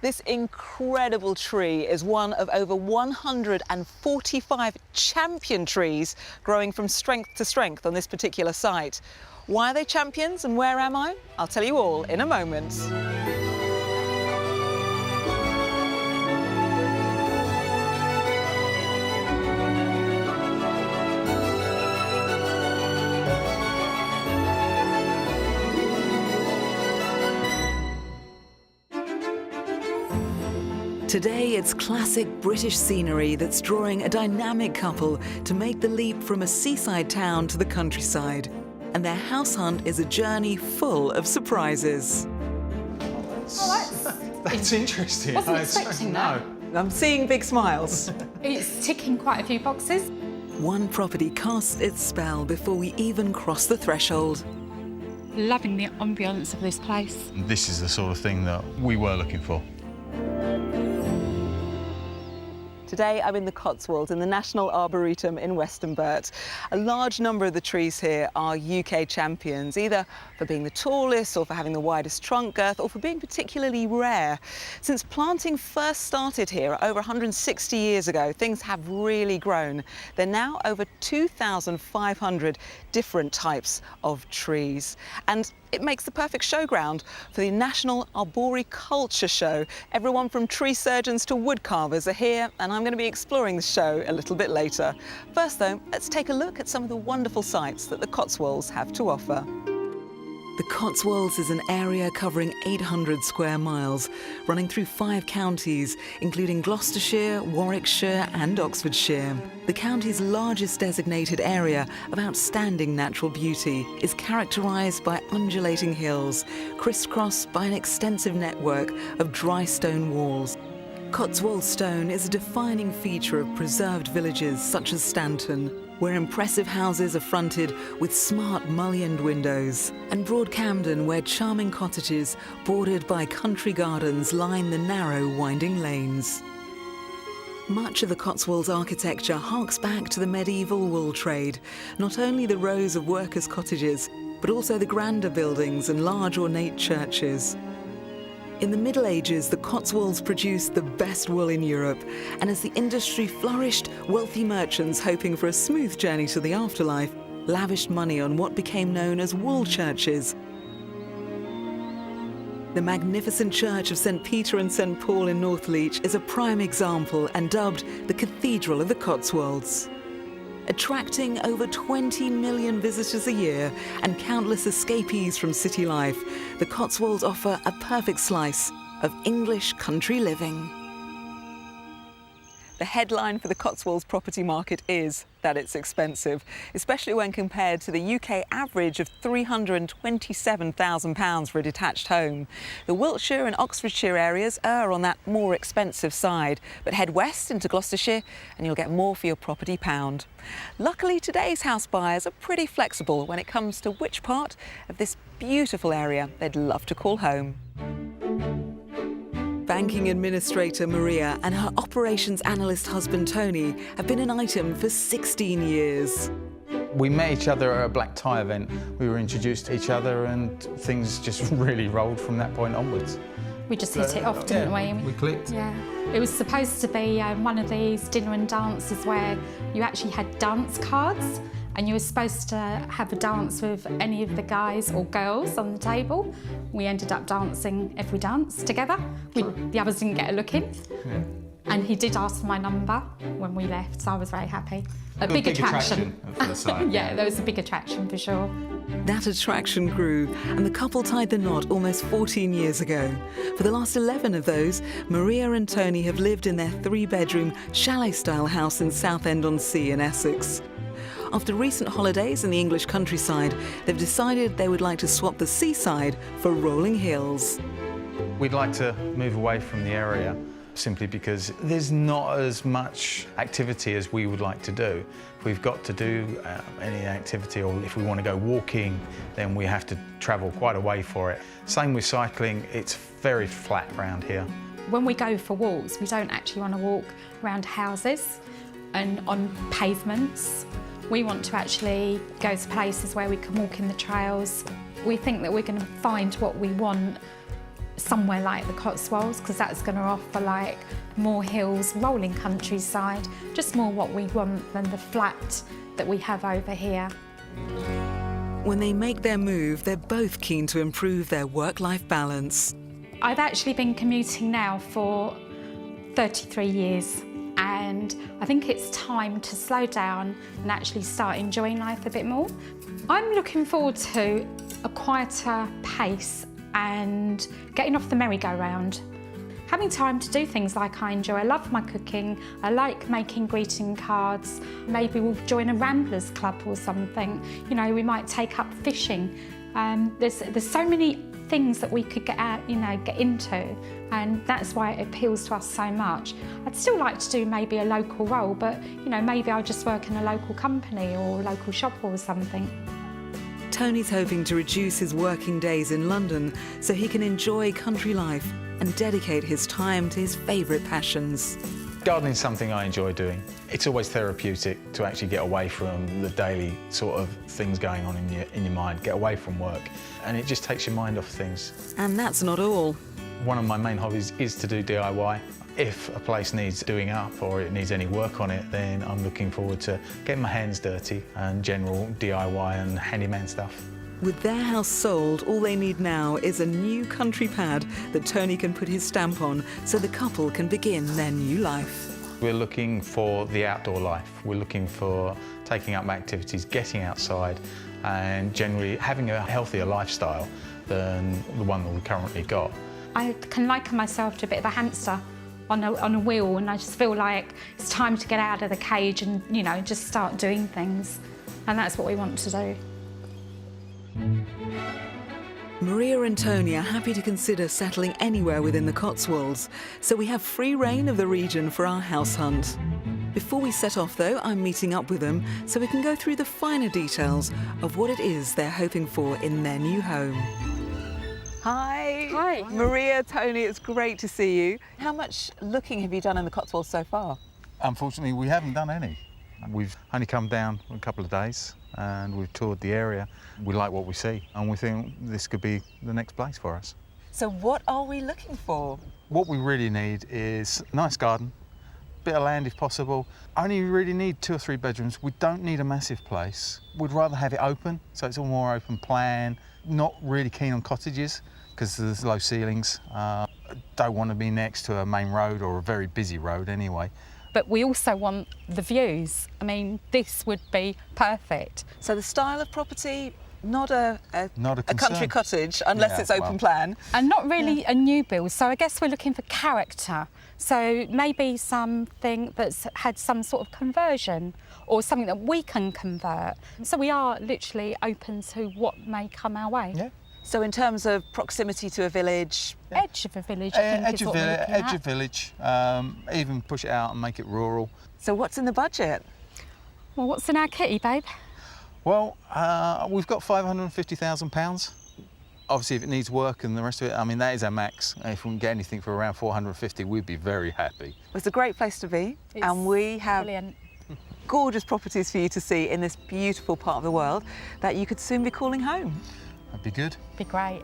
This incredible tree is one of over 145 champion trees growing from strength to strength on this particular site. Why are they champions and where am I? I'll tell you all in a moment. Today, it's classic British scenery that's drawing a dynamic couple to make the leap from a seaside town to the countryside. And their house hunt is a journey full of surprises. That's interesting. Wasn't expecting that. No. I'm seeing big smiles. It's ticking quite a few boxes. One property casts its spell before we even cross the threshold. Loving the ambience of this place. This is the sort of thing that we were looking for. Today I'm in the Cotswolds in the National Arboretum in Weston Burt. A large number of the trees here are UK champions, either for being the tallest or for having the widest trunk girth or for being particularly rare. Since planting first started here over 160 years ago, things have really grown. There are now over 2,500 different types of trees. And it makes the perfect showground for the National Arboriculture Show. Everyone from tree surgeons to wood carvers are here, and I'm going to be exploring the show a little bit later. First though, let's take a look at some of the wonderful sights that the Cotswolds have to offer. The Cotswolds is an area covering 800 square miles, running through 5 counties, including Gloucestershire, Warwickshire and Oxfordshire. The county's largest designated area of outstanding natural beauty is characterised by undulating hills, crisscrossed by an extensive network of dry stone walls. Cotswold stone is a defining feature of preserved villages such as Stanton, where impressive houses are fronted with smart mullioned windows, and Broad Camden, where charming cottages bordered by country gardens line the narrow winding lanes. Much of the Cotswolds architecture harks back to the medieval wool trade, not only the rows of workers' cottages, but also the grander buildings and large ornate churches. In the Middle Ages, the Cotswolds produced the best wool in Europe, and as the industry flourished, wealthy merchants hoping for a smooth journey to the afterlife lavished money on what became known as wool churches. The magnificent church of St. Peter and St. Paul in Northleach is a prime example and dubbed the Cathedral of the Cotswolds. Attracting over 20 million visitors a year and countless escapees from city life, the Cotswolds offer a perfect slice of English country living. The headline for the Cotswolds property market is that it's expensive, especially when compared to the UK average of £327,000 for a detached home. The Wiltshire and Oxfordshire areas are on that more expensive side, but head west into Gloucestershire and you'll get more for your property pound. Luckily, today's house buyers are pretty flexible when it comes to which part of this beautiful area they'd love to call home. Banking administrator Maria and her operations analyst husband Tony have been an item for 16 years. We met each other at a black tie event. We were introduced to each other and things just really rolled from that point onwards. We just hit it off, didn't we? We clicked. Yeah. It was supposed to be one of these dinner and dances where you actually had dance cards and you were supposed to have a dance with any of the guys or girls on the table. We ended up dancing every dance together. The others didn't get a look in. Yeah. And he did ask for my number when we left, so I was very happy. A Big big attraction. for the site. Yeah, there was a big attraction for sure. That attraction grew, and the couple tied the knot almost 14 years ago. For the last 11 of those, Maria and Tony have lived in their 3-bedroom, chalet-style house in Southend-on-Sea in Essex. After recent holidays in the English countryside, they've decided they would like to swap the seaside for rolling hills. We'd like to move away from the area simply because there's not as much activity as we would like to do. If we've got to do any activity, or if we want to go walking, then we have to travel quite a way for it. Same with cycling, it's very flat around here. When we go for walks, we don't actually want to walk around houses and on pavements. We want to actually go to places where we can walk in the trails. We think that we're going to find what we want somewhere like the Cotswolds, because that's going to offer like more hills, rolling countryside, just more what we want than the flat that we have over here. When they make their move, they're both keen to improve their work-life balance. I've actually been commuting now for 33 years, and I think it's time to slow down and actually start enjoying life a bit more. I'm looking forward to a quieter pace and getting off the merry-go-round. Having time to do things like I enjoy. I love my cooking, I like making greeting cards. Maybe we'll join a Ramblers Club or something. You know, we might take up fishing. There's so many things that we could get out, you know, get into, and that's why it appeals to us so much. I'd still like to do maybe a local role, but you know, maybe I'll just work in a local company or a local shop or something. Tony's hoping to reduce his working days in London so he can enjoy country life and dedicate his time to his favourite passions. Gardening is something I enjoy doing. It's always therapeutic to actually get away from the daily sort of things going on in your mind, get away from work, and it just takes your mind off things. And that's not all. One of my main hobbies is to do DIY. If a place needs doing up or it needs any work on it, then I'm looking forward to getting my hands dirty and general DIY and handyman stuff. With their house sold, all they need now is a new country pad that Tony can put his stamp on so the couple can begin their new life. We're looking for the outdoor life. We're looking for taking up activities, getting outside, and generally having a healthier lifestyle than the one that we've currently got. I can liken myself to a bit of a hamster on a wheel, and I just feel like it's time to get out of the cage and, you know, just start doing things. And that's what we want to do. Maria and Tony are happy to consider settling anywhere within the Cotswolds, so we have free rein of the region for our house hunt. Before we set off, though, I'm meeting up with them so we can go through the finer details of what it is they're hoping for in their new home. Hi. Hi. Maria, Tony, it's great to see you. How much looking have you done in the Cotswolds so far? Unfortunately, we haven't done any. We've only come down for a couple of days and we've toured the area. We like what we see and we think this could be the next place for us. So what are we looking for? What we really need is a nice garden, bit of land if possible. Only really need 2 or 3 bedrooms. We don't need a massive place. We'd rather have it open, so it's all more open plan. Not really keen on cottages because there's low ceilings. Don't want to be next to a main road or a very busy road anyway. But we also want the views. I mean, this would be perfect. So the style of property, not a concern. country cottage, unless it's open plan. And not really a new build, so I guess we're looking for character. So maybe something that's had some sort of conversion or something that we can convert. So we are literally open to what may come our way. Yeah. So in terms of proximity to a village? Edge of a village, I think is what we're looking Edge at. of village, even push it out and make it rural. So what's in the budget? Well, what's in our kitty, babe? Well, we've got £550,000. Obviously, if it needs work and the rest of it, I mean, that is our max. If we can get anything for around 450, we'd be very happy. It's a great place to be, It's and we have brilliant. gorgeous properties for you to see in this beautiful part of the world that you could soon be calling home. That'd be good. Be great.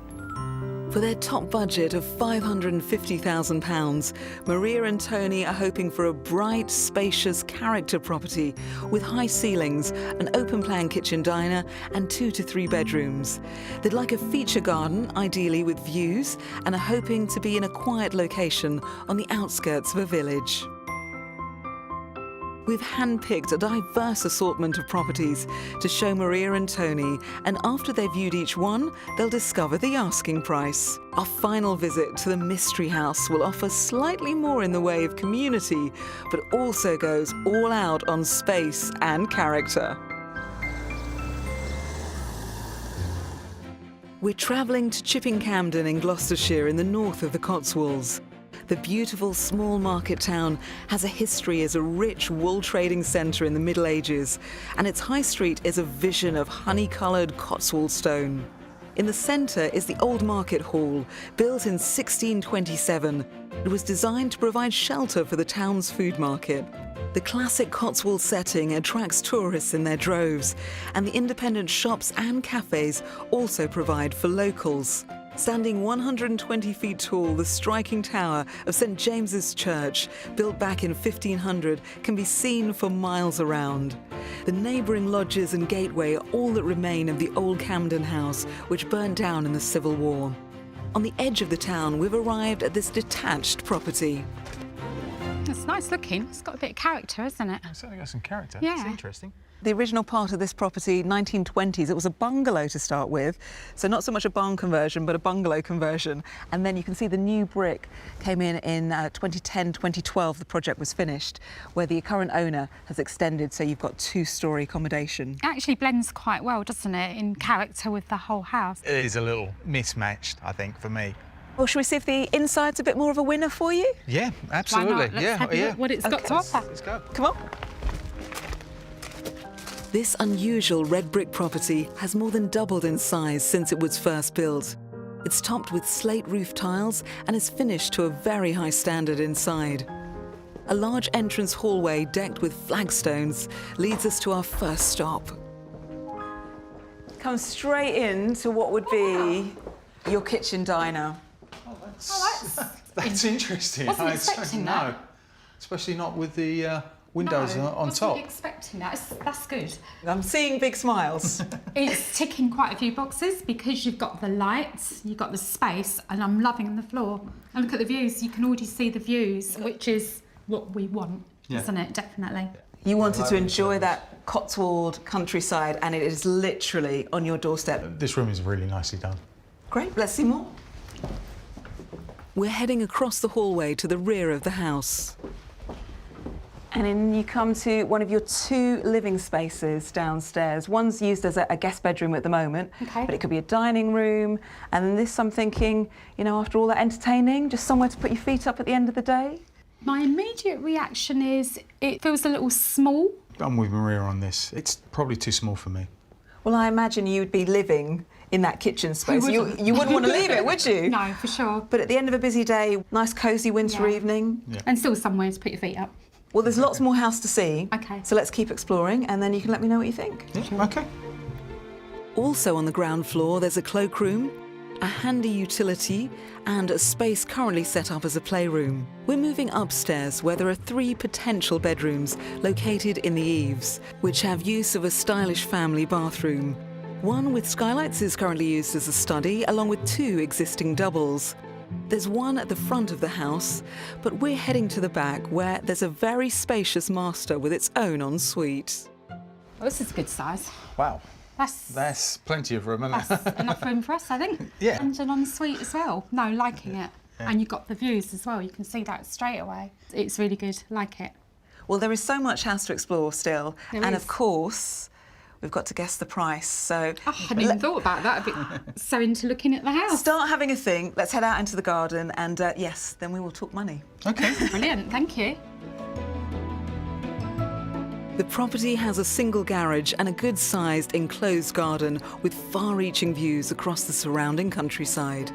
For their top budget of £550,000, Maria and Tony are hoping for a bright, spacious character property with high ceilings, an open-plan kitchen diner and 2 to 3 bedrooms. They'd like a feature garden, ideally with views, and are hoping to be in a quiet location on the outskirts of a village. We've handpicked a diverse assortment of properties to show Maria and Tony, and after they've viewed each one, they'll discover the asking price. Our final visit to the Mystery House will offer slightly more in the way of community, but also goes all out on space and character. We're travelling to Chipping Campden in Gloucestershire in the north of the Cotswolds. The beautiful small market town has a history as a rich wool trading centre in the Middle Ages, and its high street is a vision of honey-coloured Cotswold stone. In the centre is the Old Market Hall, built in 1627. It was designed to provide shelter for the town's food market. The classic Cotswold setting attracts tourists in their droves, and the independent shops and cafes also provide for locals. Standing 120 feet tall, the striking tower of St James's Church, built back in 1500, can be seen for miles around. The neighbouring lodges and gateway are all that remain of the old Camden House, which burnt down in the Civil War. On the edge of the town, we've arrived at this detached property. It's nice looking. It's got a bit of character, isn't it? It's certainly got some character. Yeah. It's interesting. The original part of this property, 1920s, it was a bungalow to start with. So not so much a barn conversion, but a bungalow conversion. And then you can see the new brick came in 2010, 2012, the project was finished, where the current owner has extended, so you've got two-storey accommodation. It actually blends quite well, doesn't it, in character with the whole house. It is a little mismatched, I think, for me. Well, shall we see if the inside's a bit more of a winner for you? Yeah, Why absolutely. not? Let's have a look what it's got to offer. Let's go. Come on. This unusual red brick property has more than doubled in size since it was first built. It's topped with slate roof tiles and is finished to a very high standard inside. A large entrance hallway decked with flagstones leads us to our first stop. Come straight in to what would be your kitchen diner. That's interesting. Wasn't I expecting don't that. know. Especially not with the windows on wasn't top. expecting that. That's good. I'm seeing big smiles. It's ticking quite a few boxes because you've got the lights, you've got the space, and I'm loving the floor. And look at the views. You can already see the views, which is what we want, isn't it? Definitely. You wanted to enjoy that Cotswold countryside, and it is literally on your doorstep. This room is really nicely done. Great, let's see more. We're heading across the hallway to the rear of the house. And then you come to one of your two living spaces downstairs. One's used as a guest bedroom at the moment, Okay. but it could be a dining room. And then this, I'm thinking, you know, after all that entertaining, just somewhere to put your feet up at the end of the day. My immediate reaction is it feels a little small. I'm with Maria on this. It's probably too small for me. Well, I imagine you'd be living in that kitchen space. You wouldn't. wouldn't want to leave it, would you? No, for sure. But at the end of a busy day, nice cosy winter Yeah. evening. And still somewhere to put your feet up. Well, there's lots more house to see. Okay. So let's keep exploring and then you can let me know what you think. Yeah, okay. Also on the ground floor, there's a cloakroom, a handy utility, and a space currently set up as a playroom. We're moving upstairs where there are 3 potential bedrooms located in the eaves, which have use of a stylish family bathroom. One with skylights is currently used as a study, along with 2 existing doubles. There's one at the front of the house, but we're heading to the back where there's a very spacious master with its own ensuite. Well, this is a good size. Wow. That's plenty of room, isn't it? That's enough room for us, I think. Yeah. And an ensuite as well. No, liking it. And you've got the views as well. You can see that straight away. It's really good. Like it. Well, there is so much house to explore still. There and is. of course, we've got to guess the price. So Oh, I hadn't even thought about that. A bit so into looking at the house. start having a think. Let's head out into the garden and yes, then we will talk money. Okay. Brilliant. Thank you. The property has a single garage and a good-sized enclosed garden with far-reaching views across the surrounding countryside.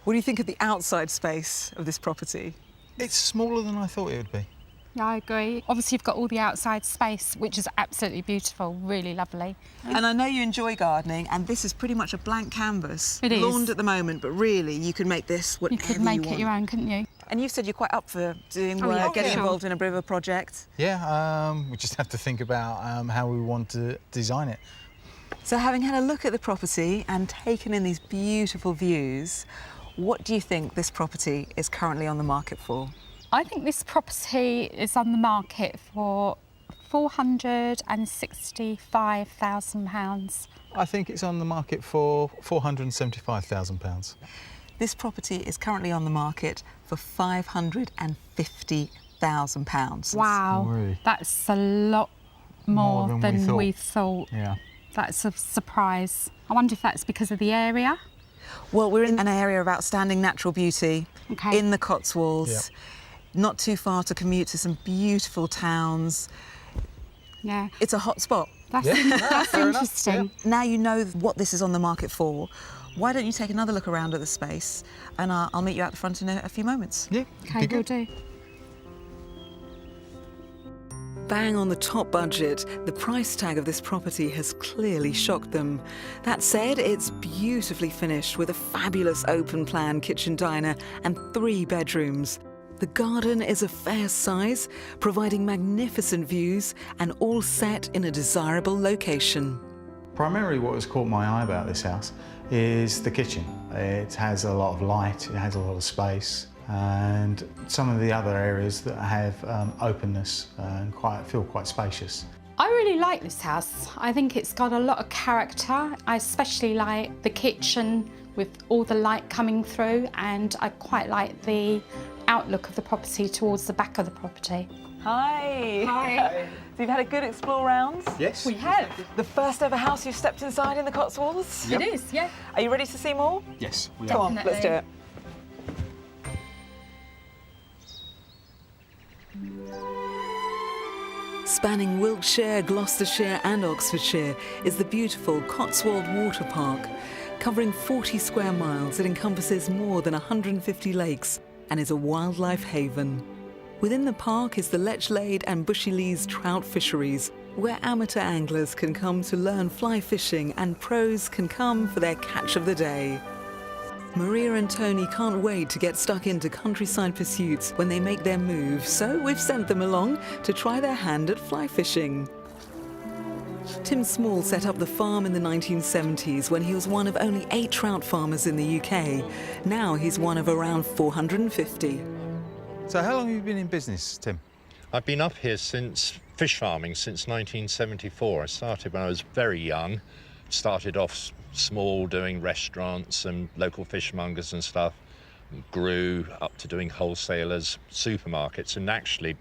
What do you think of the outside space of this property? It's smaller than I thought it would be. Yeah, I agree. Obviously, you've got all the outside space, which is absolutely beautiful, really lovely. And I know you enjoy gardening, and this is pretty much a blank canvas. It is. Lawned at the moment, but really you can make this whatever You could make want. it your own, couldn't you? And you've said you're quite up for doing Oh, work, yeah. getting Sure. involved in a bit of a project. Yeah, we just have to think about how we want to design it. So having had a look at the property and taken in these beautiful views, what do you think this property is currently on the market for? I think this property is on the market for £465,000. I think it's on the market for £475,000. This property is currently on the market for £550,000. Wow, Really? that's a lot more More than than we we thought. Yeah. That's a surprise. I wonder if that's because of the area. Well, we're in an area of outstanding natural beauty Okay. in the Cotswolds. Yep. Not too far to commute to some beautiful towns. Yeah, It's a hot spot. that's, Yeah, that's fair enough, interesting. Now you know what this is on the market for. Why don't you take another look around at the space and I'll meet you out the front in a few moments. Yeah, Okay, be will good. do. bang on the top budget, the price tag of this property has clearly shocked them. That said, it's beautifully finished with a fabulous open-plan kitchen diner and 3 bedrooms. The garden is a fair size, providing magnificent views and all set in a desirable location. Primarily what has caught my eye about this house is the kitchen. It has a lot of light, it has a lot of space, and some of the other areas that have openness and feel quite spacious. I really like this house. I think it's got a lot of character. I especially like the kitchen with all the light coming through, and I quite like the outlook of the property towards the back of the property. Hi. Hi. So you've had a good explore round? Yes. We have. The first ever house you've stepped inside in the Cotswolds? It is, yeah. Are you ready to see more? Yes, we Come are. on, let's do it. Spanning Wiltshire, Gloucestershire and Oxfordshire is the beautiful Cotswold Water Park. Covering 40 square miles, it encompasses more than 150 lakes and is a wildlife haven. Within the park is the Lechlade and Bushy-Lees trout fisheries, where amateur anglers can come to learn fly fishing and pros can come for their catch of the day. Maria and Tony can't wait to get stuck into countryside pursuits when they make their move, so we've sent them along to try their hand at fly fishing. Tim Small set up the farm in the 1970s when he was one of only 8 trout farmers in the UK. Now he's one of around 450. So how long have you been in business, Tim? I've been up here since fish farming since 1974. I started when I was very young. Started off small, doing restaurants and local fishmongers and stuff. Grew up to doing wholesalers, supermarkets, and actually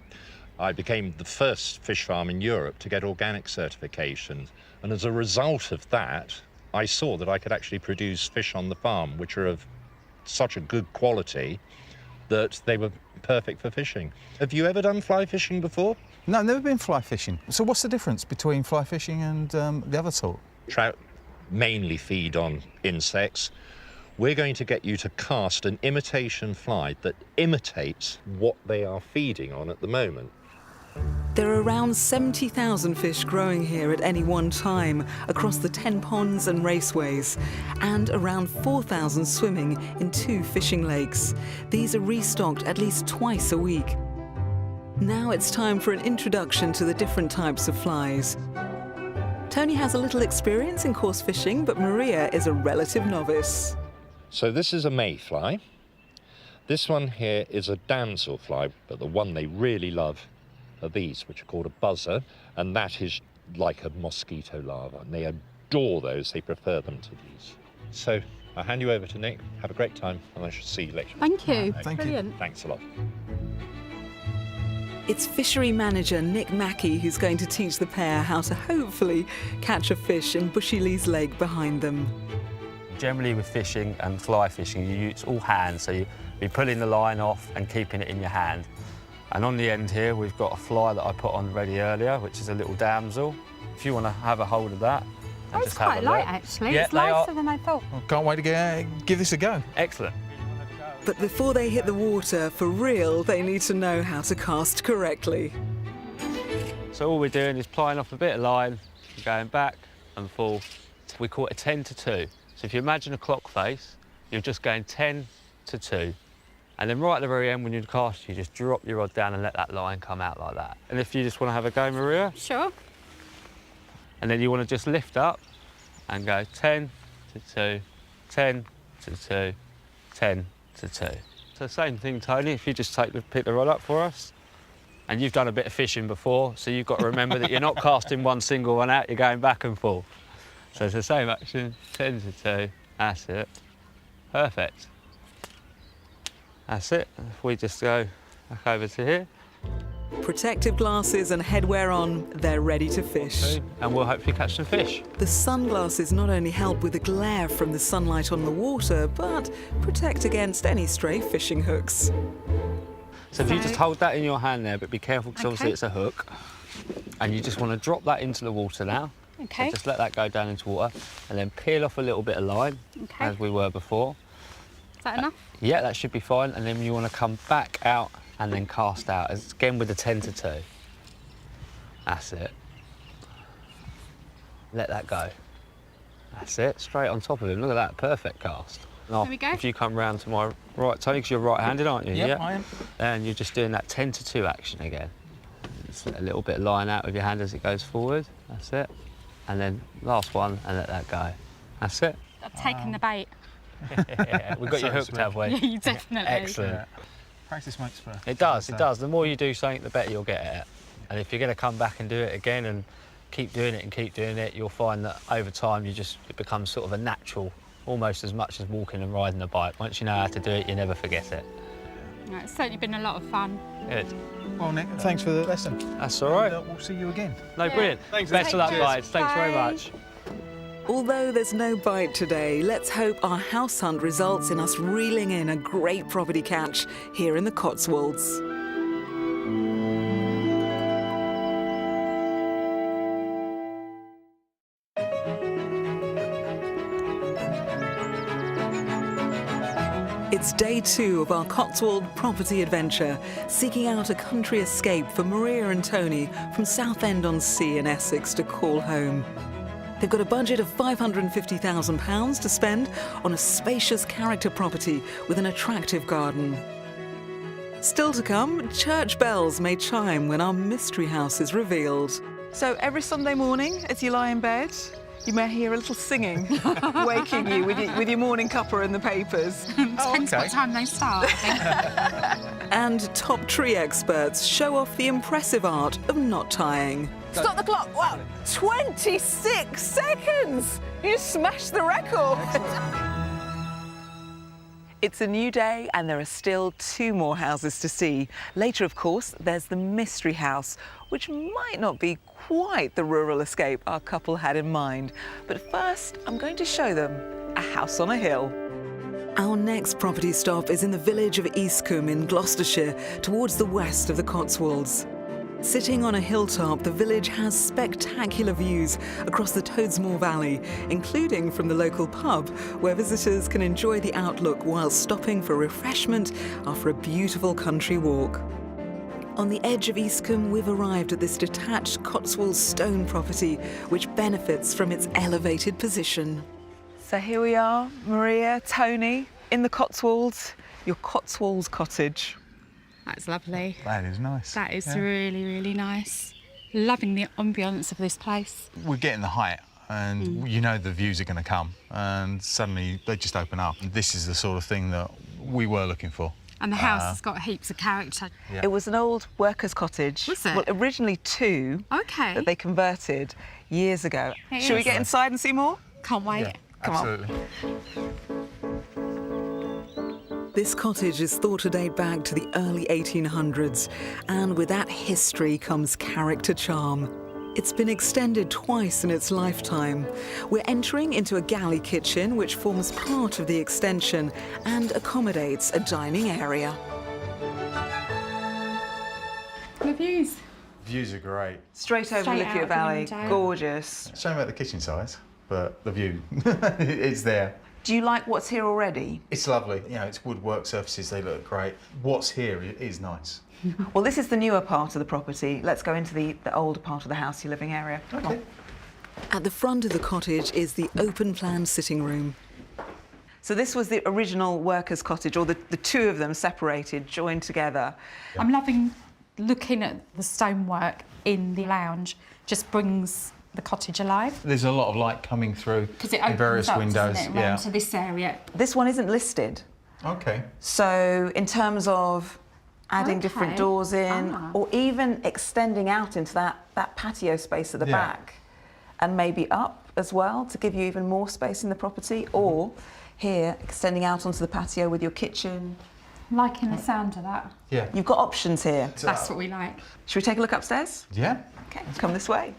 I became the first fish farm in Europe to get organic certification. And as a result of that, I saw that I could actually produce fish on the farm, which are of such a good quality that they were perfect for fishing. Have you ever done fly fishing before? No, I've never been fly fishing. So what's the difference between fly fishing and the other sort? Trout mainly feed on insects. We're going to get you to cast an imitation fly that imitates what they are feeding on at the moment. There are around 70,000 fish growing here at any one time across the 10 ponds and raceways, and around 4,000 swimming in 2 fishing lakes. These are restocked at least twice a week. Now it's time for an introduction to the different types of flies. Tony has a little experience in coarse fishing, but Maria is a relative novice. So this is a mayfly. This one here is a damselfly, but the one they really love are these, which are called a buzzer, and that is like a mosquito larva, and they adore those. They prefer them to these. So I'll hand you over to Nick. Have a great time, and I shall see you later. Thank you. Thank you. Brilliant. Thanks a lot. It's fishery manager Nick Mackey who's going to teach the pair how to hopefully catch a fish in Bushy-Lees Lake behind them. Generally with fishing and fly fishing, you use all hands, so you'll be pulling the line off and keeping it in your hand. And on the end here, we've got a fly that I put on ready earlier, which is a little damsel. If you want to have a hold of that. And It's just have quite a light, look. actually. Yeah, It's they are. lighter than I thought. I can't wait to give this a go. Excellent. But before they hit the water for real, they need to know how to cast correctly. So all we're doing is plying off a bit of line, going back and forth. We call it a 10 to 2. So if you imagine a clock face, you're just going 10 to 2. And then right at the very end, when you cast, you just drop your rod down and let that line come out like that. And if you just want to have a go, Maria, Sure. and then you want to just lift up and go 10 to 2, 10 to 2, 10 to 2. So same thing, Tony, if you just pick the rod up for us. And you've done a bit of fishing before, so you've got to remember that you're not casting one single one out, you're going back and forth. So it's the same action, 10 to 2, that's it. Perfect. That's it. If we just go back over to here. Protective glasses and headwear on, they're ready to fish. And we'll hopefully catch some fish. The sunglasses not only help with the glare from the sunlight on the water, but protect against any stray fishing hooks. So if you just hold that in your hand there, but be careful because obviously Okay. it's a hook. And you just want to drop that into the water now. Okay. So just let that go down into water and then peel off a little bit of line, Okay. as we were before. Is that enough? Yeah, that should be fine. And then you want to come back out and then cast out, again with the 10 to 2. That's it. Let that go. That's it, straight on top of him. Look at that, perfect cast. Now, There we go. if you come round to my right, Tony, because you're right-handed, aren't you? Yep, I am. And you're just doing that 10 to 2 action again. Just a little bit of line out with your hand as it goes forward. That's it. And then last one, and let that go. That's it. I've taken the bait. Yeah, we've got you hooked, have we? Yeah, you definitely. Excellent. Practice makes perfect. It does, it does. The more you do something, the better you'll get at it. And if you're going to come back and do it again and keep doing it and keep doing it, you'll find that over time it becomes sort of a natural, almost as much as walking and riding a bike. Once you know how to do it, you never forget it. Yeah, it's certainly been a lot of fun. Good. Well, Nick, thanks for the lesson. That's all right. We'll see you again. No, brilliant. Thanks. Best of luck, Cheers. guys. Thanks very Bye. much. Although there's no bite today, let's hope our house hunt results in us reeling in a great property catch here in the Cotswolds. It's day 2 of our Cotswold property adventure, seeking out a country escape for Maria and Tony from Southend-on-Sea in Essex to call home. They've got a budget of £550,000 to spend on a spacious character property with an attractive garden. Still to come, church bells may chime when our mystery house is revealed. So every Sunday morning, as you lie in bed, you may hear a little singing, waking you with your morning cuppa and the papers. Depends what time they start, I think. And top tree experts show off the impressive art of knot tying. Stop the clock! Wow, 26 seconds! You smashed the record! It's a new day and there are still 2 more houses to see. Later, of course, there's the mystery house, which might not be quite the rural escape our couple had in mind. But first, I'm going to show them a house on a hill. Our next property stop is in the village of Eastcombe in Gloucestershire, towards the west of the Cotswolds. Sitting on a hilltop, the village has spectacular views across the Toadsmore Valley, including from the local pub, where visitors can enjoy the outlook while stopping for refreshment after a beautiful country walk. On the edge of Eastcombe, we've arrived at this detached Cotswold stone property, which benefits from its elevated position. So here we are, Maria, Tony, in the Cotswolds, your Cotswolds cottage. That's lovely. That is nice. That is really, really nice. Loving the ambience of this place. We're getting the height and you know the views are going to come and suddenly they just open up. This is the sort of thing that we were looking for. And the house has got heaps of character. Yeah. It was an old workers' cottage. Was it? Well, originally 2 Okay. that they converted years ago. It Should we is. get inside and see more? Can't wait. Come on. Absolutely. This cottage is thought to date back to the early 1800s, and with that history comes character charm. It's been extended twice in its lifetime. We're entering into a galley kitchen which forms part of the extension and accommodates a dining area. The views. Views are great. Straight over Straight Lithia out the Valley, window. gorgeous. Shame about the kitchen size, but the view is there. Do you like what's here already? It's lovely. You know, it's woodwork surfaces, they look great. What's here is nice. Well, this is the newer part of the property. Let's go into the older part of the house, your living area. Come on. At the front of the cottage is the open-plan sitting room. So this was the original workers' cottage, or the 2 of them separated, joined together. I'm loving looking at the stonework in the lounge. Just brings the cottage alive. There's a lot of light coming through Because it in opens various up, windows. doesn't it, round to this area. This one isn't listed. Okay. So in terms of adding different Okay. doors in, Ah. or even extending out into that patio space at the Yeah. back, and maybe up as well to give you even more space in the property, or here, extending out onto the patio with your kitchen. Liking the sound of that. Yeah. You've got options here. That's what we like. Should we take a look upstairs? Yeah. Okay, come this way.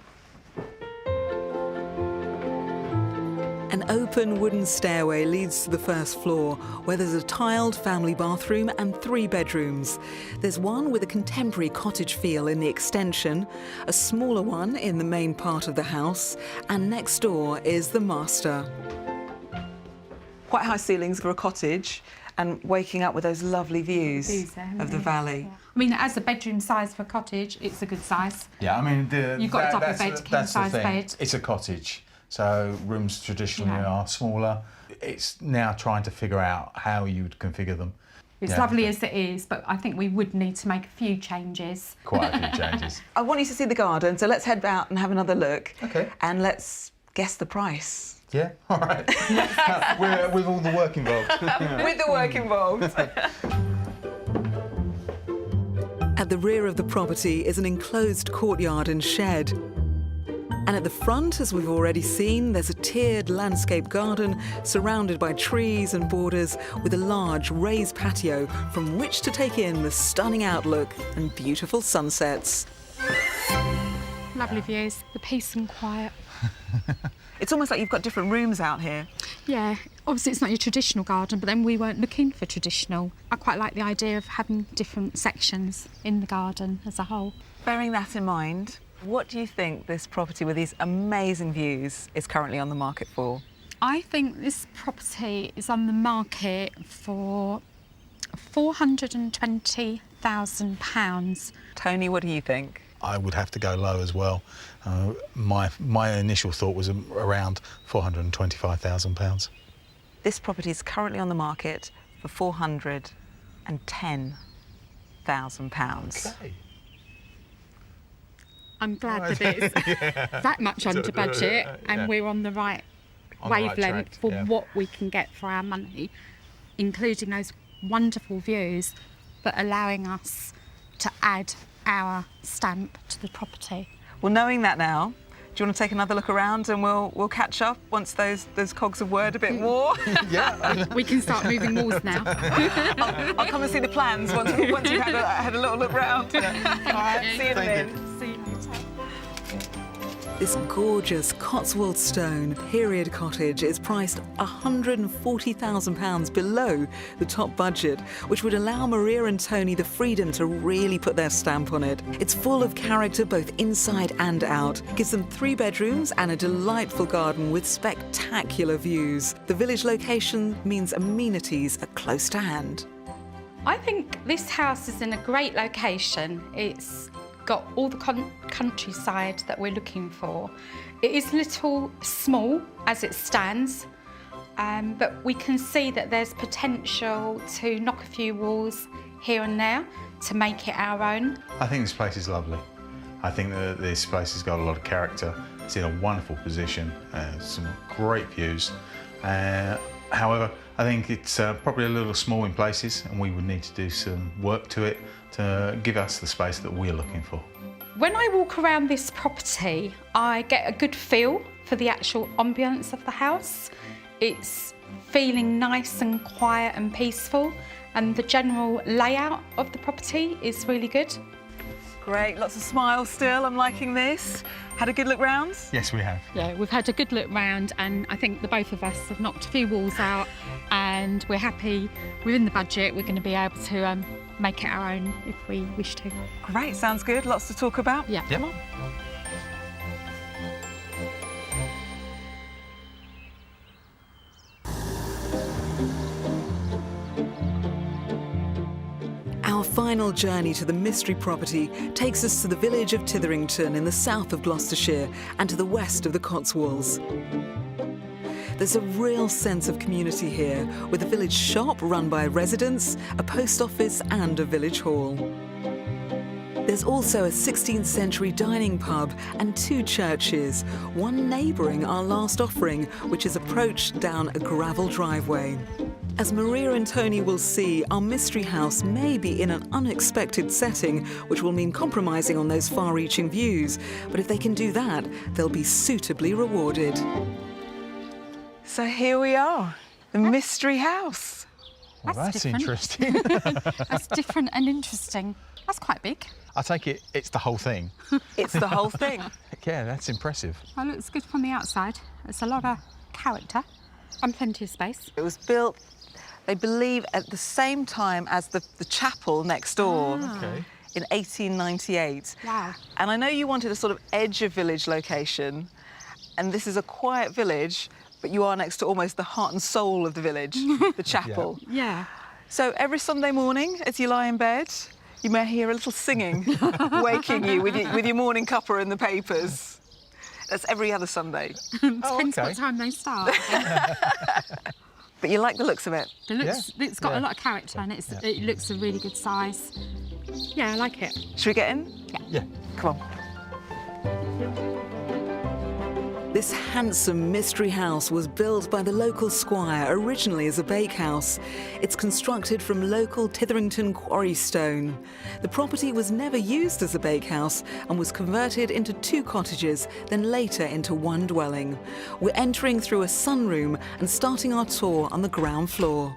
An open wooden stairway leads to the first floor, where there's a tiled family bathroom and 3 bedrooms. There's one with a contemporary cottage feel in the extension, a smaller one in the main part of the house, and next door is the master. Quite high ceilings for a cottage and waking up with those lovely views of the valley. Yeah. I mean, as a bedroom size for a cottage, it's a good size. Yeah, I mean, You've got a double bed, king-size bed. It's a cottage, so rooms traditionally are smaller. It's now trying to figure out how you would configure them. It's lovely as it is, but I think we would need to make a few changes. Quite a few changes. I want you to see the garden, so let's head out and have another look. Okay. And let's guess the price. Yeah, all right. With all the work involved. With the work involved. At the rear of the property is an enclosed courtyard and shed. And at the front, as we've already seen, there's a tiered landscape garden surrounded by trees and borders with a large raised patio from which to take in the stunning outlook and beautiful sunsets. Lovely views, the peace and quiet. It's almost like you've got different rooms out here. Yeah, obviously it's not your traditional garden, but then we weren't looking for traditional. I quite like the idea of having different sections in the garden as a whole. Bearing that in mind, what do you think this property with these amazing views is currently on the market for? I think this property is on the market for £420,000. Tony, what do you think? I would have to go low as well. My initial thought was around £425,000. This property is currently on the market for £410,000. Okay. I'm glad that it's that much under budget and we're on the right wavelength for what we can get for our money, including those wonderful views, but allowing us to add our stamp to the property. Well, knowing that now, do you want to take another look around and we'll catch up once those cogs have whirred a bit more? Yeah. We can start moving walls now. I'll come and see the plans once you've had a little look round. All right, see you in a minute. See you later. This gorgeous Cotswold stone period cottage is priced £140,000 below the top budget, which would allow Maria and Tony the freedom to really put their stamp on it. It's full of character both inside and out, gives them 3 bedrooms and a delightful garden with spectacular views. The village location means amenities are close to hand. I think this house is in a great location. It's got all the countryside that we're looking for. It is a little small as it stands, but we can see that there's potential to knock a few walls here and there to make it our own. I think this place is lovely. I think that this place has got a lot of character. It's in a wonderful position, some great views. However, I think it's probably a little small in places and we would need to do some work to it to give us the space that we're looking for. When I walk around this property, I get a good feel for the actual ambience of the house. It's feeling nice and quiet and peaceful, and the general layout of the property is really good. Great, lots of smiles still. I'm liking this. Had a good look round? Yes, we have. Yeah, we've had a good look round, and I think the both of us have knocked a few walls out, and we're happy within the budget. We're going to be able to make it our own if we wish to. Great, sounds good. Lots to talk about. Yeah. Yep. Come on. Our final journey to the mystery property takes us to the village of Titherington in the south of Gloucestershire and to the west of the Cotswolds. There's a real sense of community here, with a village shop run by residents, a post office and a village hall. There's also a 16th century dining pub and 2 churches, one neighbouring our last offering, which is approached down a gravel driveway. As Maria and Tony will see, our mystery house may be in an unexpected setting, which will mean compromising on those far-reaching views. But if they can do that, they'll be suitably rewarded. So here we are, the mystery house. Well, that's different. interesting. That's different and interesting. That's quite big. I take it's the whole thing. It's the whole thing. Yeah, that's impressive. Well, it looks good from the outside. There's a lot of character and plenty of space. It was built, they believe, at the same time as the chapel next door. Okay. In 1898. Wow. And I know you wanted a sort of edge of village location, and this is a quiet village, but you are next to almost the heart and soul of the village, the chapel. Yeah. So every Sunday morning, as you lie in bed, you may hear a little singing, waking you with your morning cuppa and the papers. That's every other Sunday. Depends what time they start. But you like the looks of it? It's got a lot of character and it looks a really good size. Yeah, I like it. Should we get in? Yeah. Come on. This handsome mystery house was built by the local squire originally as a bakehouse. It's constructed from local Titherington quarry stone. The property was never used as a bakehouse and was converted into 2 cottages, then later into 1 dwelling. We're entering through a sunroom and starting our tour on the ground floor.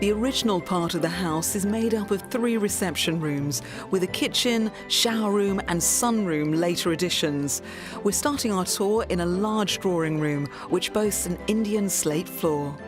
The original part of the house is made up of 3 reception rooms, with a kitchen, shower room and sunroom later additions. We're starting our tour in a large drawing room, which boasts an Indian slate floor.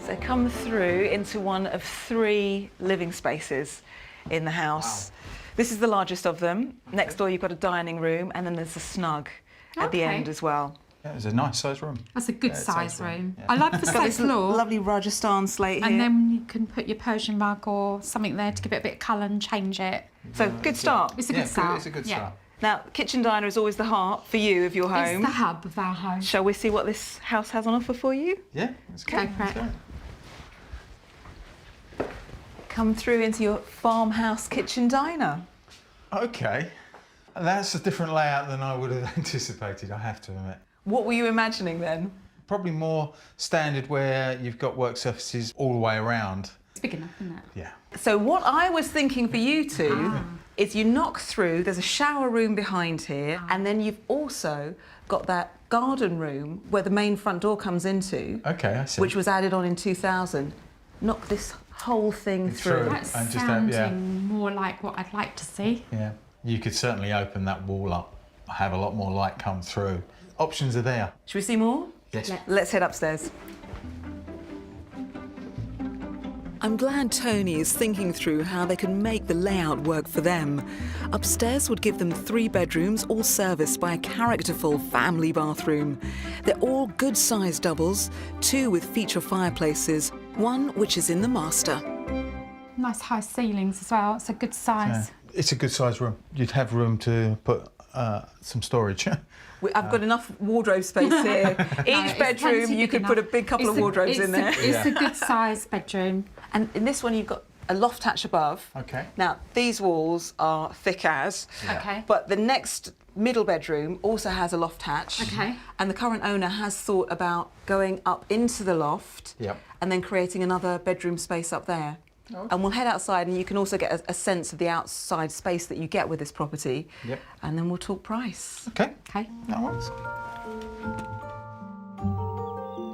So come through into one of 3 living spaces in the house. Wow. This is the largest of them. Next door you've got a dining room, and then there's a snug at the end as well. Yeah, it's a nice size room. That's a good size room. Yeah. I like the slate floor. Lovely Rajasthan slate here. And then you can put your Persian rug or something there to give it a bit of colour and change it. So, good start. It's a good start. It's a good start. Now, kitchen diner is always the heart for you of your home. It's the hub of our home. Shall we see what this house has on offer for you? Yeah, let's go. Go for it. Come through into your farmhouse kitchen diner. Okay. That's a different layout than I would have anticipated, I have to admit. What were you imagining then? Probably more standard where you've got work surfaces all the way around. It's big enough, isn't it? Yeah. So what I was thinking for you two is you knock through, there's a shower room behind here, and then you've also got that garden room where the main front door comes into. Okay, I see. Which was added on in 2000. Knock this whole thing through. That's sounding more like what I'd like to see. Yeah. You could certainly open that wall up, have a lot more light come through. Options are there. Should we see more? Yes. Let's head upstairs. I'm glad Tony is thinking through how they can make the layout work for them. Upstairs would give them 3 bedrooms, all serviced by a characterful family bathroom. They're all good-sized doubles, 2 with feature fireplaces, 1 which is in the master. Nice high ceilings as well. It's a good size. Yeah. It's a good size room. You'd have room to put some storage. I've got enough wardrobe space here. Each bedroom, you could put a big couple of wardrobes in there. It's a good size bedroom. And in this one, you've got a loft hatch above. Okay. Now, these walls are thick as. Okay. But the next middle bedroom also has a loft hatch. Okay. And the current owner has thought about going up into the loft. Yep. And then creating another bedroom space up there. Okay. And we'll head outside and you can also get a sense of the outside space that you get with this property. Yep. And then we'll talk price. Okay. Okay. No worries.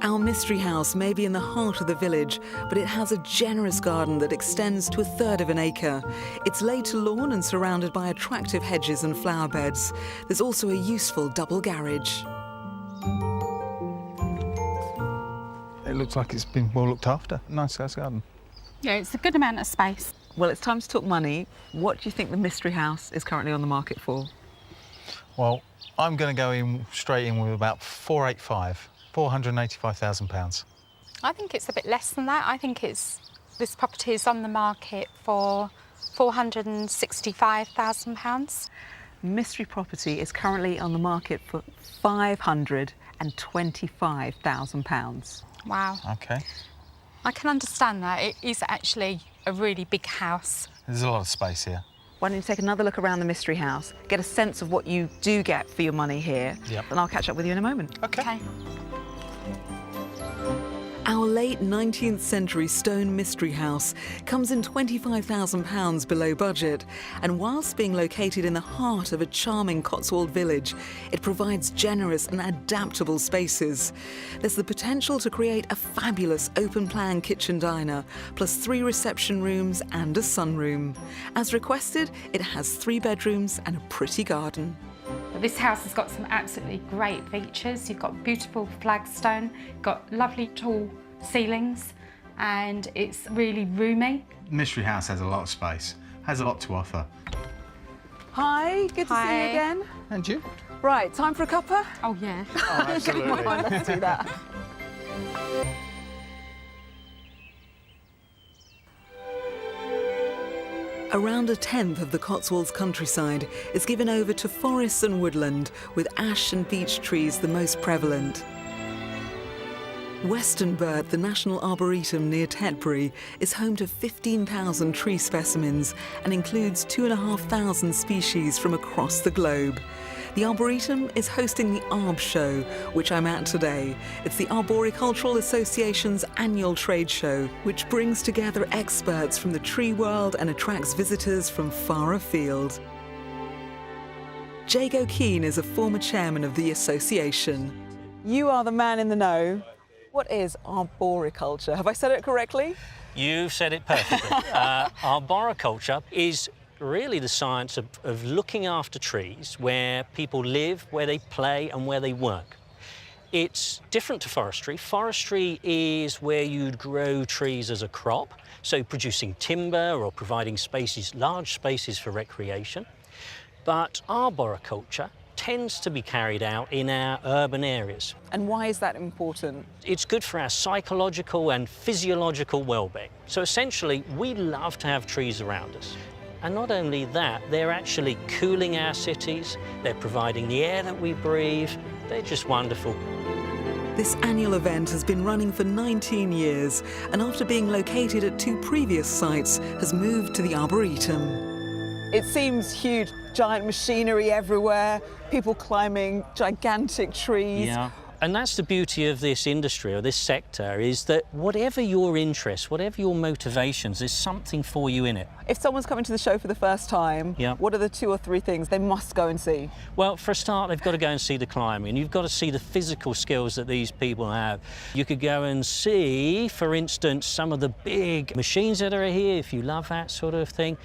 Our mystery house may be in the heart of the village, but it has a generous garden that extends to 1/3 of an acre. It's laid to lawn and surrounded by attractive hedges and flower beds. There's also a useful double garage. It looks like it's been well looked after. Nice size garden. Yeah, it's a good amount of space. Well, it's time to talk money. What do you think the mystery house is currently on the market for? Well, I'm going to go in straight in with about £485,000. I think it's a bit less than that. I think this property is on the market for £465,000. Mystery property is currently on the market for £525,000. Wow. Okay. I can understand that. It is actually a really big house. There's a lot of space here. Why don't you take another look around the mystery house, get a sense of what you do get for your money here, Yep. and I'll catch up with you in a moment. Okay. Our late 19th century stone mystery house comes in £25,000 below budget, and whilst being located in the heart of a charming Cotswold village, it provides generous and adaptable spaces. There's the potential to create a fabulous open-plan kitchen diner, plus 3 reception rooms and a sunroom. As requested, it has 3 bedrooms and a pretty garden. This house has got some absolutely great features. You've got beautiful flagstone, got lovely tall ceilings, and it's really roomy. Mystery house has a lot of space, has a lot to offer. Hi, good to see you Hi. again. And you? Right, time for a cuppa? Oh, yeah. Oh, absolutely. Come on, let's do that. Around a tenth of the Cotswolds countryside is given over to forests and woodland, with ash and beech trees the most prevalent. Western Burt, the National Arboretum near Tetbury, is home to 15,000 tree specimens and includes 2,500 species from across the globe. The Arboretum is hosting the Arb Show, which I'm at today. It's the Arboricultural Association's annual trade show, which brings together experts from the tree world and attracts visitors from far afield. Jago Keane is a former chairman of the association. You are the man in the know. What is arboriculture? Have I said it correctly? You've said it perfectly. Arboriculture is really the science of looking after trees where people live, where they play and where they work. It's different to forestry. Forestry is where you'd grow trees as a crop, so producing timber or providing spaces, large spaces for recreation. But arboriculture tends to be carried out in our urban areas. And why is that important? It's good for our psychological and physiological well-being. So essentially, we love to have trees around us. And not only that, they're actually cooling our cities, they're providing the air that we breathe, they're just wonderful. This annual event has been running for 19 years, and after being located at 2 previous sites, has moved to the Arboretum. It seems huge, giant machinery everywhere, people climbing gigantic trees. Yeah. And that's the beauty of this industry or this sector, is that whatever your interests, whatever your motivations, there's something for you in it. If someone's coming to the show for the first time, Yeah. what are the 2 or 3 things they must go and see? Well, for a start, they've got to go and see the climbing, and you've got to see the physical skills that these people have. You could go and see, for instance, some of the big machines that are here, if you love that sort of thing.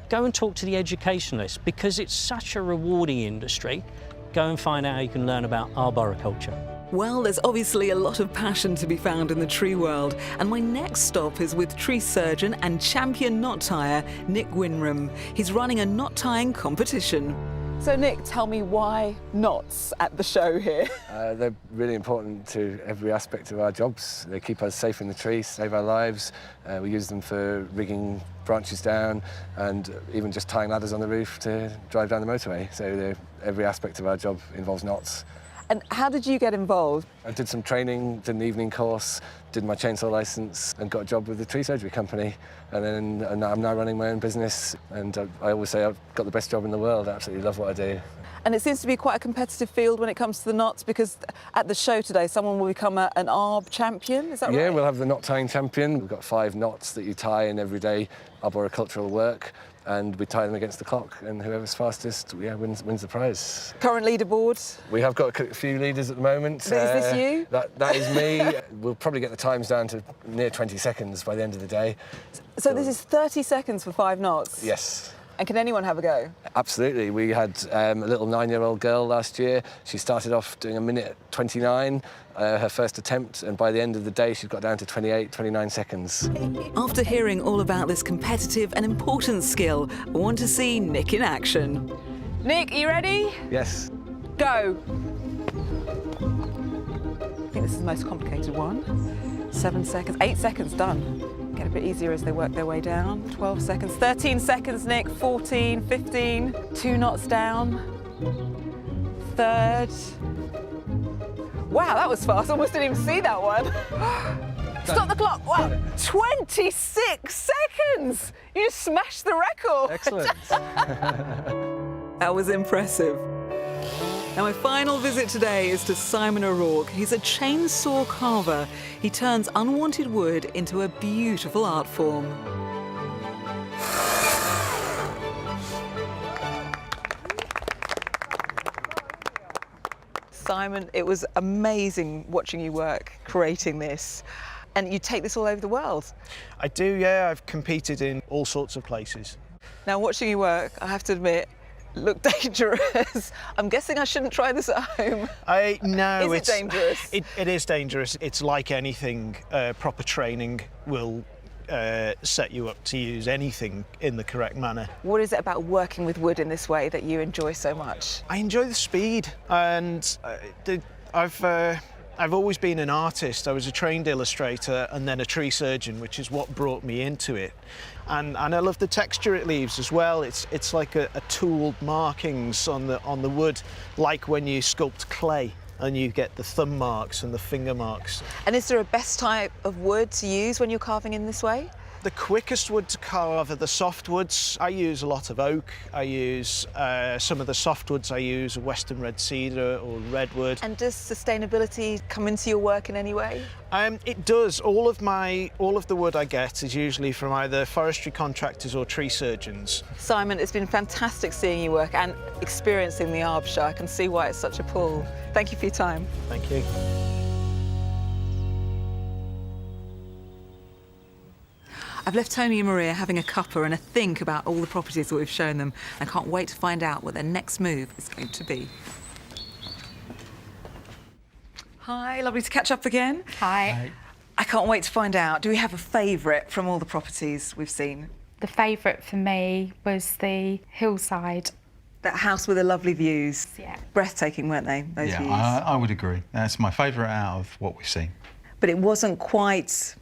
Go and talk to the educationalists, because it's such a rewarding industry. Go and find out how you can learn about arboriculture. Well, there's obviously a lot of passion to be found in the tree world, and my next stop is with tree surgeon and champion knot tyer, Nick Winram. He's running a knot tying competition. So Nick, tell me why knots at the show here? They're really important to every aspect of our jobs. They keep us safe in the trees, save our lives. We use them for rigging branches down and even just tying ladders on the roof to drive down the motorway. So every aspect of our job involves knots. And how did you get involved? I did some training, did an evening course, did my chainsaw license and got a job with the tree surgery company. And I'm now running my own business, and I always say I've got the best job in the world. I absolutely love what I do. And it seems to be quite a competitive field when it comes to the knots, because at the show today someone will become an Arb champion, is that right? Yeah, we'll have the knot tying champion. We've got 5 knots that you tie in everyday arboricultural work, and we tie them against the clock, and whoever's fastest wins the prize. Current leaderboard? We have got a few leaders at the moment. Is this you? That is me. We'll probably get the times down to near 20 seconds by the end of the day. So this is 30 seconds for 5 knots? Yes. And can anyone have a go? Absolutely. We had a little 9-year-old girl last year. She started off doing 1:29, her first attempt, and by the end of the day she'd got down to 29 seconds. After hearing all about this competitive and important skill, I want to see Nick in action. Nick, are you ready? Yes. Go. I think this is the most complicated one. 7 seconds, 8 seconds, done. Get a bit easier as they work their way down. 12 seconds, 13 seconds, Nick, 14, 15, 2 knots down. 3rd. Wow, that was fast, almost didn't even see that one. Stop the clock, wow, 26 seconds! You just smashed the record. Excellent. That was impressive. Now, my final visit today is to Simon O'Rourke. He's a chainsaw carver. He turns unwanted wood into a beautiful art form. Simon, it was amazing watching you work, creating this. And you take this all over the world. I do, yeah. I've competed in all sorts of places. Now, watching you work, I have to admit, look dangerous. I'm guessing I shouldn't try this at home. No, Is it dangerous? It is dangerous. It's like anything. Proper training will set you up to use anything in the correct manner. What is it about working with wood in this way that you enjoy so much? I enjoy the speed, and I've always been an artist. I was a trained illustrator and then a tree surgeon, which is what brought me into it. And I love the texture it leaves as well. It's like a tooled markings on the wood, like when you sculpt clay and you get the thumb marks and the finger marks. And is there a best type of wood to use when you're carving in this way? The quickest wood to carve are the softwoods. I use a lot of oak. I use some of the softwoods. I use western red cedar or redwood. And does sustainability come into your work in any way? It does. All of the wood I get is usually from either forestry contractors or tree surgeons. Simon, it's been fantastic seeing you work and experiencing the Arbshire. I can see why it's such a pull. Thank you for your time. Thank you. I've left Tony and Maria having a cuppa and a think about all the properties that we've shown them. I can't wait to find out what their next move is going to be. Hi, lovely to catch up again. Hi. I can't wait to find out. Do we have a favourite from all the properties we've seen? The favourite for me was the hillside. That house with the lovely views. Yeah. Breathtaking, weren't they, those Yeah, views? I would agree. That's my favourite out of what we've seen. But it wasn't quite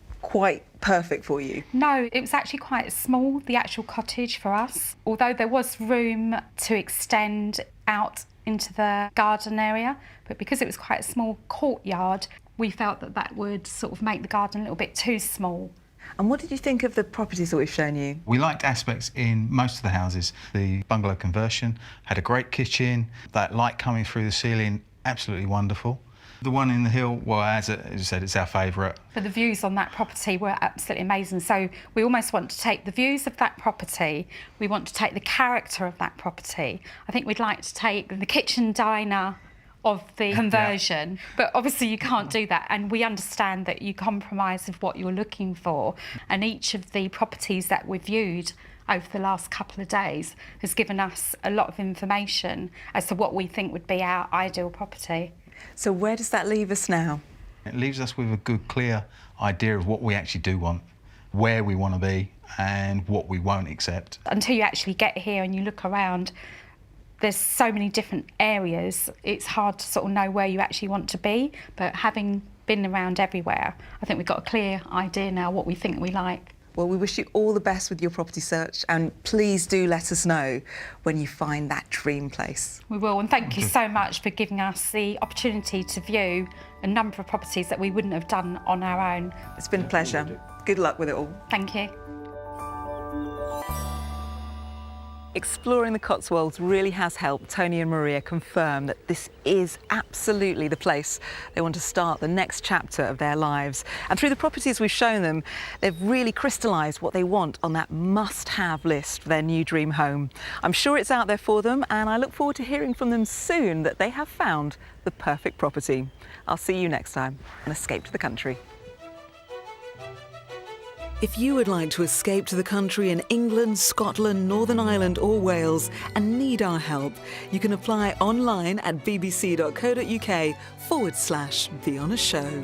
perfect for you. No, it was actually quite small, the actual cottage for us. Although there was room to extend out into the garden area, but because it was quite a small courtyard, we felt that that would sort of make the garden a little bit too small. And what did you think of the properties that we've shown you? We liked aspects in most of the houses. The bungalow conversion had a great kitchen, that light coming through the ceiling, absolutely wonderful. The one in the hill, well, as I said, it's our favourite. But the views on that property were absolutely amazing. So we almost want to take the views of that property, we want to take the character of that property. I think we'd like to take the kitchen diner of the conversion, but obviously you can't do that, and we understand that you compromise with what you're looking for, and each of the properties that we've viewed over the last couple of days has given us a lot of information as to what we think would be our ideal property. So where does that leave us now? It leaves us with a good, clear idea of what we actually do want, where we want to be, and what we won't accept. Until you actually get here and you look around, there's so many different areas, it's hard to sort of know where you actually want to be, but having been around everywhere, I think we've got a clear idea now what we think we like. Well, we wish you all the best with your property search, and please do let us know when you find that dream place. We will, and thank you so much for giving us the opportunity to view a number of properties that we wouldn't have done on our own. It's been a pleasure. Good luck with it all. Thank you. Exploring the Cotswolds really has helped Tony and Maria confirm that this is absolutely the place they want to start the next chapter of their lives. And through the properties we've shown them, they've really crystallised what they want on that must-have list for their new dream home. I'm sure it's out there for them, and I look forward to hearing from them soon that they have found the perfect property. I'll see you next time on Escape to the Country. If you would like to escape to the country in England, Scotland, Northern Ireland or Wales and need our help, you can apply online at bbc.co.uk/Be On A Show.